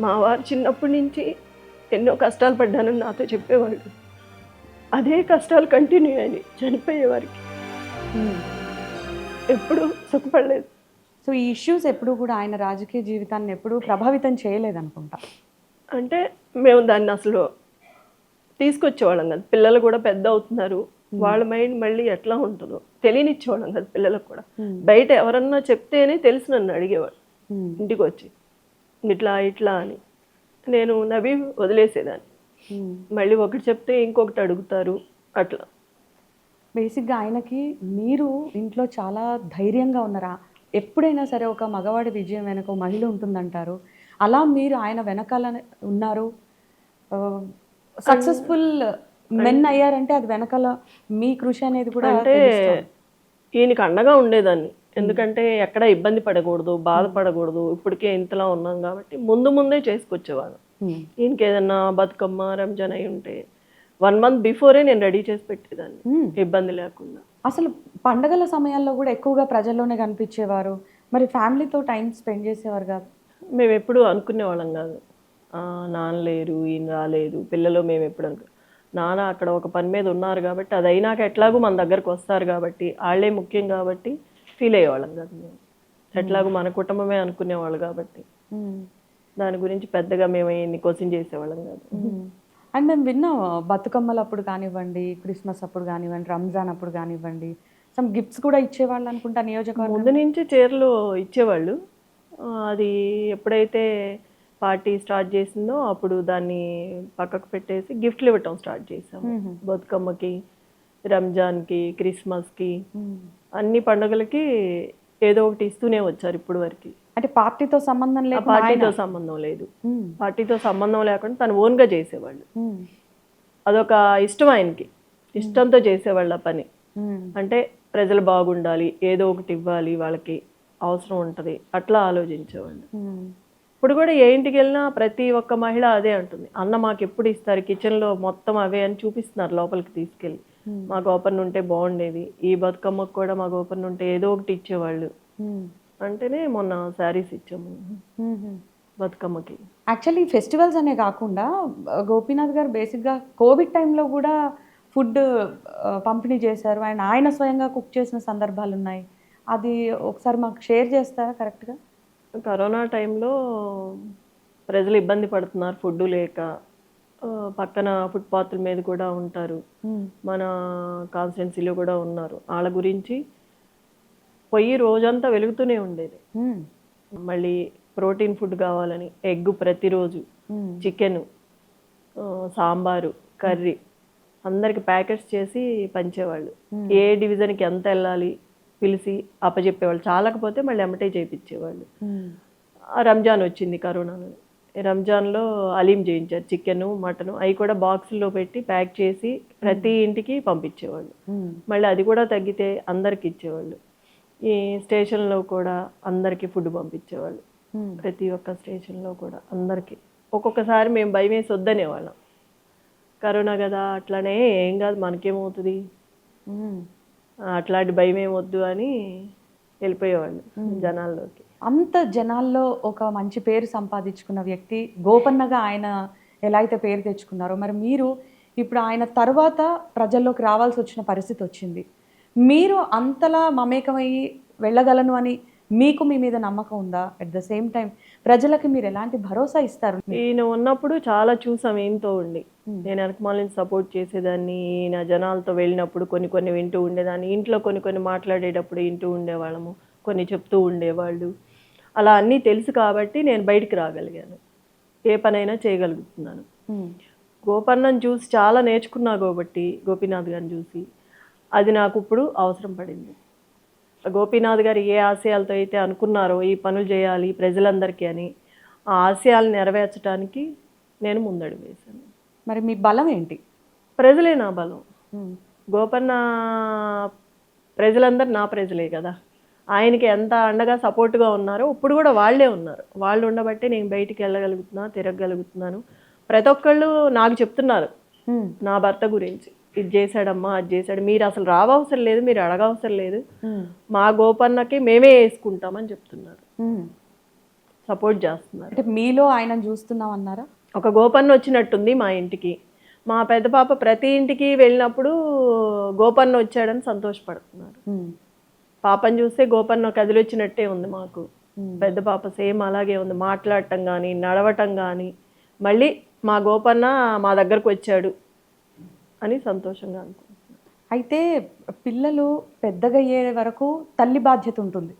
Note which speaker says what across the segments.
Speaker 1: మా వారు చిన్నప్పటి నుంచి ఎన్నో కష్టాలు పడ్డానని నాతో చెప్పేవాళ్ళు. అదే కష్టాలు కంటిన్యూ అయినాయి చనిపోయే వారికి. ఎప్పుడు సుఖపడలేదు.
Speaker 2: సో ఈ ఇష్యూస్ ఎప్పుడు కూడా ఆయన రాజకీయ జీవితాన్ని ఎప్పుడు ప్రభావితం చేయలేదనుకుంటా.
Speaker 1: అంటే మేము దాన్ని అసలు తీసుకొచ్చేవాళ్ళం కదా. పిల్లలు కూడా పెద్ద అవుతున్నారు, వాళ్ళ మైండ్ మళ్ళీ ఎట్లా ఉంటుందో తెలియనిచ్చేవాళ్ళం కదా పిల్లలకు కూడా. బయట ఎవరన్నా చెప్తేనే తెలిసి నన్ను అడిగేవాడు ఇంటికి వచ్చి, ఇట్లా ఇట్లా అని. నేను నవ్వి వదిలేసేదాన్ని. మళ్ళీ ఒకటి చెప్తే ఇంకొకటి అడుగుతారు అట్లా.
Speaker 2: బేసిక్గా ఆయనకి మీరు ఇంట్లో చాలా ధైర్యంగా ఉన్నారా? ఎప్పుడైనా సరే ఒక మగవాడి విజయం వెనక ఒక మహిళ ఉంటుందంటారు. అలా మీరు ఆయన వెనకాల ఉన్నారు, సక్సెస్ఫుల్ మెన్ అయ్యారంటే అది వెనకాల మీ కృషి అనేది కూడా
Speaker 1: అంటే ఈయనకి అండగా ఉండేదాన్ని. ఎందుకంటే ఎక్కడ ఇబ్బంది పడకూడదు, బాధపడకూడదు. ఇప్పటికే ఇంతలా ఉన్నాం కాబట్టి ముందే చేసుకొచ్చేవాడు. ఈయనకి ఏదన్నా బతుకమ్మ రంజాన్ అయి ఉంటే 1 month బిఫోరే నేను రెడీ చేసి పెట్టేదాన్ని, ఇబ్బంది లేకుండా.
Speaker 2: అసలు పండగల సమయాల్లో కూడా ఎక్కువగా ప్రజల్లోనే కనిపించేవారు. మరి ఫ్యామిలీతో టైం స్పెండ్ చేసేవారు కాదు?
Speaker 1: మేము ఎప్పుడు అనుకునేవాళ్ళం కాదు, నాన్న లేరు, ఈయన రాలేదు, పిల్లలు మేము ఎప్పుడు నాన్న అక్కడ ఒక పని మీద ఉన్నారు కాబట్టి అది అయినాక ఎట్లాగూ మన దగ్గరకు వస్తారు కాబట్టి వాళ్ళే ముఖ్యం కాబట్టి ఫీల్ అయ్యేవాళ్ళం కాదు మేము. ఎట్లాగూ మన కుటుంబమే అనుకునేవాళ్ళు కాబట్టి దాని గురించి పెద్దగా మేము ఇన్ని క్వశ్చన్ చేసేవాళ్ళం కాదు.
Speaker 2: అండ్ మేము విన్నాం, బతుకమ్మలు అప్పుడు కానివ్వండి, క్రిస్మస్ అప్పుడు కానివ్వండి, రంజాన్ అప్పుడు కానివ్వండి, సమ్ గిఫ్ట్స్ కూడా ఇచ్చేవాళ్ళు అనుకుంటా నియోజకవర్గం.
Speaker 1: ముందు నుంచి చీరలు ఇచ్చేవాళ్ళు. అది ఎప్పుడైతే పార్టీ స్టార్ట్ చేసిందో అప్పుడు దాన్ని పక్కకు పెట్టేసి గిఫ్ట్లు ఇవ్వటం స్టార్ట్ చేసాము. బతుకమ్మకి, రంజాన్కి, క్రిస్మస్కి, అన్ని పండుగలకి ఏదో ఒకటి ఇస్తూనే వచ్చారు ఇప్పుడు వరకు.
Speaker 2: అంటే పార్టీతో సంబంధం లేదు,
Speaker 1: పార్టీతో సంబంధం లేదు. పార్టీతో సంబంధం లేకుండా తను ఓన్గా చేసేవాళ్ళు. అదొక ఇష్టం ఆయనకి, ఇష్టంతో చేసేవాళ్ళు ఆ పని. అంటే ప్రజలు బాగుండాలి, ఏదో ఒకటి ఇవ్వాలి, వాళ్ళకి అవసరం ఉంటుంది, అట్లా ఆలోచించేవాళ్ళు. ఇప్పుడు కూడా ఏ ఇంటికి వెళ్ళినా ప్రతి ఒక్క మహిళ అదే అంటుంది, అన్న మాకు ఎప్పుడు ఇస్తారు, కిచెన్లో మొత్తం అవే అని చూపిస్తున్నారు లోపలికి తీసుకెళ్ళి. మా గోపన్న ఉంటే బాగుండేది, ఈ బతుకమ్మకు కూడా మా గోపన్న ఉంటే ఏదో ఒకటి ఇచ్చేవాళ్ళు అంటేనే మొన్న శారీస్ ఇచ్చాము బతుకమ్మకి.
Speaker 2: యాక్చువల్లీ ఫెస్టివల్స్ అనే కాకుండా గోపీనాథ్ గారు బేసిక్గా కోవిడ్ టైంలో కూడా ఫుడ్ పంపిణీ చేశారు. ఆయన స్వయంగా కుక్ చేసిన సందర్భాలు ఉన్నాయి. అది ఒకసారి మాకు షేర్ చేస్తారా కరెక్ట్గా?
Speaker 1: కరోనా టైంలో ప్రజలు ఇబ్బంది పడుతున్నారు ఫుడ్ లేక. పక్కన ఫుట్పాత్ల మీద కూడా ఉంటారు, మన కాన్స్టిట్యున్సీలో కూడా ఉన్నారు. వాళ్ళ గురించి పొయ్యి రోజంతా వెలుగుతూనే ఉండేది. మళ్ళీ ప్రోటీన్ ఫుడ్ కావాలని ఎగ్ ప్రతిరోజు, చికెన్, సాంబారు, కర్రీ అందరికి ప్యాకెట్స్ చేసి పంచేవాళ్ళు. ఏ డివిజన్కి ఎంత వెళ్ళాలి పిలిచి అప్పచెప్పేవాళ్ళు. చాలకపోతే మళ్ళీ ఎమ్మటే చేయించేవాళ్ళు. రంజాన్ వచ్చింది కరోనాలో, రంజాన్లో అలీం చేయించారు, చికెను మటను, అవి కూడా బాక్సుల్లో పెట్టి ప్యాక్ చేసి ప్రతి ఇంటికి పంపించేవాళ్ళు. మళ్ళీ అది కూడా తగ్గితే అందరికి ఇచ్చేవాళ్ళు. ఈ స్టేషన్లో కూడా అందరికీ ఫుడ్ పంపించేవాళ్ళు, ప్రతి ఒక్క స్టేషన్లో కూడా అందరికీ. ఒక్కొక్కసారి మేము భయం వేసి వద్దనేవాళ్ళం, కరోనా కదా అట్లానే ఏం కాదు మనకేమవుతుంది, అట్లాంటి భయం ఏమొద్దు అని వెళ్ళిపోయేవాళ్ళు జనాల్లోకి.
Speaker 2: అంత జనాల్లో ఒక మంచి పేరు సంపాదించుకున్న వ్యక్తి గోపన్నగా ఆయన ఎలా అయితే పేరు తెచ్చుకున్నారో, మరి మీరు ఇప్పుడు ఆయన తర్వాత ప్రజల్లోకి రావాల్సి వచ్చిన పరిస్థితి వచ్చింది. మీరు అంతలా మమేకమయ్యి వెళ్ళగలను అని మీకు మీ మీద నమ్మకం ఉందా? అట్ ద సేమ్ టైం ప్రజలకి మీరు ఎలాంటి భరోసా ఇస్తారు?
Speaker 1: ఈయన ఉన్నప్పుడు చాలా చూసాం ఏంతో ఉండి. నేను వెనకమాలని సపోర్ట్ చేసేదాన్ని. ఈయన జనాలతో వెళ్ళినప్పుడు కొన్ని వింటూ ఉండేదాన్ని. ఇంట్లో కొన్ని మాట్లాడేటప్పుడు వింటూ ఉండేవాళ్ళము, కొన్ని చెప్తూ ఉండేవాళ్ళు. అలా అన్నీ తెలుసు కాబట్టి నేను బయటికి రాగలిగాను, ఏ పనైనా చేయగలుగుతున్నాను. గోపన్నను చూసి చాలా నేర్చుకున్నా కాబట్టి, గోపీనాథ్ గారిని చూసి అది నాకు ఇప్పుడు అవసరం పడింది. గోపీనాథ్ గారు ఏ ఆశయాలతో అయితే అనుకున్నారో ఈ పనులు చేయాలి ప్రజలందరికీ అని, ఆ ఆశయాలను నెరవేర్చడానికి నేను ముందడుగు వేశాను.
Speaker 2: మరి మీ బలం ఏంటి?
Speaker 1: ప్రజలే నా బలం. గోపన్న ప్రజలందరూ నా ప్రజలే కదా. ఆయనకి ఎంత అండగా సపోర్ట్గా ఉన్నారో ఇప్పుడు కూడా వాళ్ళే ఉన్నారు. వాళ్ళు ఉండబట్టే నేను బయటికి వెళ్ళగలుగుతున్నా, తిరగగలుగుతున్నాను. ప్రతి ఒక్కళ్ళు నాకు చెప్తున్నారు నా భర్త గురించి, ఇది చేశాడమ్మా, అది చేశాడు, మీరు అసలు రావవసరం లేదు, మీరు అడగవసరం లేదు, మా గోపన్నకి మేమే వేసుకుంటామని చెప్తున్నారు. సపోర్ట్ చేస్తున్నారు.
Speaker 2: అంటే మీలో ఆయనను చూస్తున్నాం అన్నారా?
Speaker 1: ఒక గోపన్న వచ్చినట్టుంది మా ఇంటికి. మా పెద్ద పాప ప్రతి ఇంటికి వెళ్ళినప్పుడు గోపన్న వచ్చాడని సంతోషపడుతున్నారు. పాపని చూస్తే గోపన్న కదిలొచ్చినట్టే ఉంది మాకు. పెద్ద పాప సేమ్ అలాగే ఉంది, మాట్లాడటం కానీ నడవటం కానీ. మళ్ళీ మా గోపన్న మా దగ్గరకు వచ్చాడు అని సంతోషంగా అనుకుంటున్నాను.
Speaker 2: అయితే పిల్లలు పెద్దగా అయ్యే వరకు తల్లి బాధ్యత ఉంటుంది.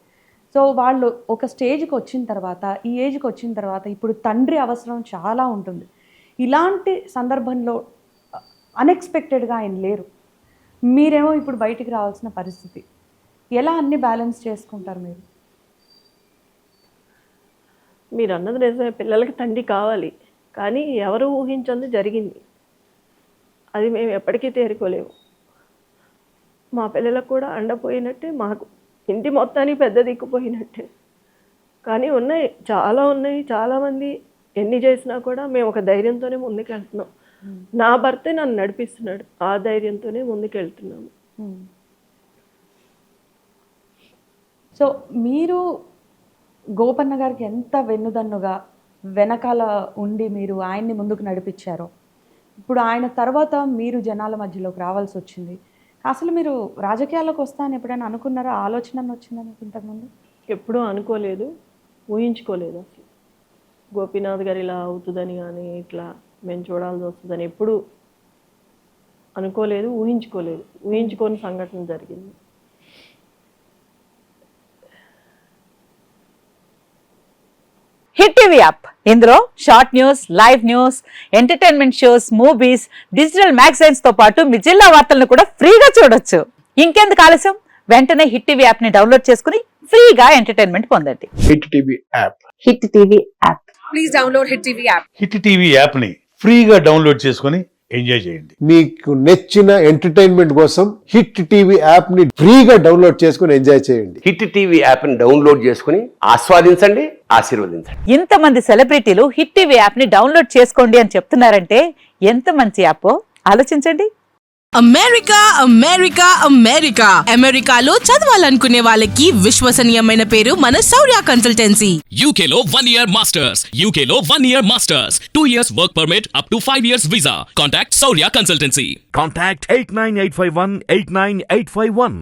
Speaker 2: సో వాళ్ళు ఒక స్టేజ్కి వచ్చిన తర్వాత, ఈ ఏజ్కి వచ్చిన తర్వాత ఇప్పుడు తండ్రి అవసరం చాలా ఉంటుంది. ఇలాంటి సందర్భంలో అన్ఎక్స్పెక్టెడ్గా ఆయన లేరు, మీరేమో ఇప్పుడు బయటికి రావాల్సిన పరిస్థితి. ఎలా అన్ని బ్యాలెన్స్ చేసుకుంటారు మీరు?
Speaker 1: మీరు అన్నది నిజమే, పిల్లలకి తండ్రి కావాలి. కానీ ఎవరు ఊహించింది జరిగింది, అది మేము ఎప్పటికీ తేరుకోలేము. మా పిల్లలకు కూడా అండపోయినట్టే, మాకు ఇంటి మొత్తానికి పెద్ద దిక్కుపోయినట్టే. కానీ ఉన్నాయి, చాలా ఉన్నాయి. చాలామంది ఎన్ని చేసినా కూడా మేము ఒక ధైర్యంతోనే ముందుకెళ్తున్నాం. నా భర్తే నన్ను నడిపిస్తున్నాడు, ఆ ధైర్యంతోనే ముందుకెళ్తున్నాము.
Speaker 2: సో మీరు గోపన్న గారికి ఎంత వెన్నుదన్నుగా వెనకాల ఉండి మీరు ఆయన్ని ముందుకు నడిపించారో, ఇప్పుడు ఆయన తర్వాత మీరు జనాల మధ్యలోకి రావాల్సి వచ్చింది. అసలు మీరు రాజకీయాల్లోకి వస్తానని ఎప్పుడైనా అనుకున్నారా? ఆలోచన వచ్చిందా మీకు ఇంతకుముందు?
Speaker 1: ఎప్పుడూ అనుకోలేదు, ఊహించుకోలేదు. అసలు గోపీనాథ్ గారు ఇలా అవుతుందని కానీ ఇట్లా మేము చూడాల్సి వస్తుందని ఎప్పుడూ అనుకోలేదు, ఊహించుకోలేదు. ఊహించుకోని సంఘటన జరిగింది.
Speaker 3: హిట్ టీవీ యాప్, ఇందులో short news, live news, entertainment shows, movies, digital magazines తో పాటు మీ జిల్లా వార్తలను కూడా ఫ్రీగా చూడొచ్చు. ఇంకెందుకు ఆలస్యం, వెంటనే హిట్ టీవీ యాప్ ని డౌన్లోడ్ చేసుకుని ఫ్రీగా ఎంటర్టైన్మెంట్ పొందండి.
Speaker 4: Hit TV app.
Speaker 3: Hit TV app.
Speaker 2: Please download hit TV app.
Speaker 5: Hit TV app ని ఫ్రీగా డౌన్లోడ్ చేసుకొని ఎంజాయ్ చేయండి.
Speaker 4: మీకు నచ్చిన ఎంటర్టైన్మెంట్ కోసం హిట్ టీవీ యాప్ ని ఫ్రీగా డౌన్లోడ్ చేసుకొని ఎంజాయ్ చేయండి.
Speaker 6: హిట్ టీవీ యాప్ ని డౌన్లోడ్ చేసుకుని ఆస్వాదించండి, ఆశీర్వదించండి.
Speaker 3: ఇంతమంది సెలబ్రిటీలు హిట్ టీవీ యాప్ ని డౌన్లోడ్ చేసుకోండి అని చెప్తున్నారంటే ఎంత మంచి యాప్ ఆలోచించండి.
Speaker 7: అమెరికా అమెరికా అమెరికా అమెరికాలో చదవాలనుకునే వాళ్ళకి విశ్వసనీయమైన పేరు మన శౌర్య కన్సల్టెన్సీ.
Speaker 8: UK లో 1 year masters. UK లో 1 year masters. 2 years work permit up to 5 years visa. Contact Saurya Consultancy.
Speaker 9: Contact 89851 89851.